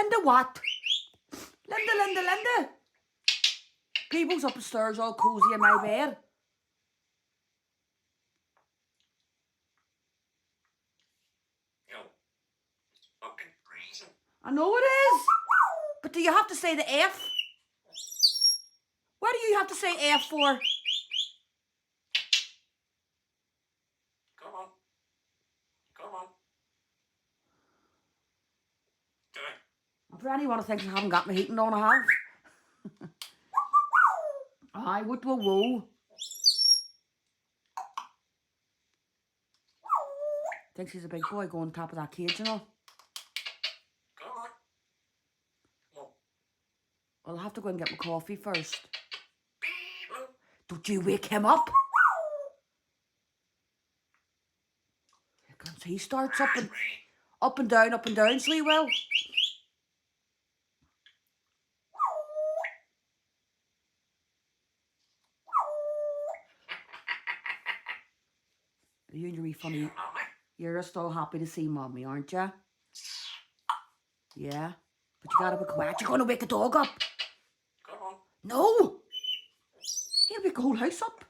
Linda what? Linda. People's upstairs all cozy in my bed. Fucking freezing. I know it is. But do you have to say the F? What do you have to say F for? Come on. Do it. For anyone who thinks I haven't got my heating on, I have. Aye, what do a woo? Thinks he's a big boy going on top of that cage, you know. Come on. Well, I'll have to go and get my coffee first. Don't you wake him up. Here comes he starts up and down, so he will. You and your wee funny. You're still happy to see Mommy, aren't you? Yeah. But you gotta be quiet. You're gonna wake the dog up. Come on. No! He'll wake the whole house up.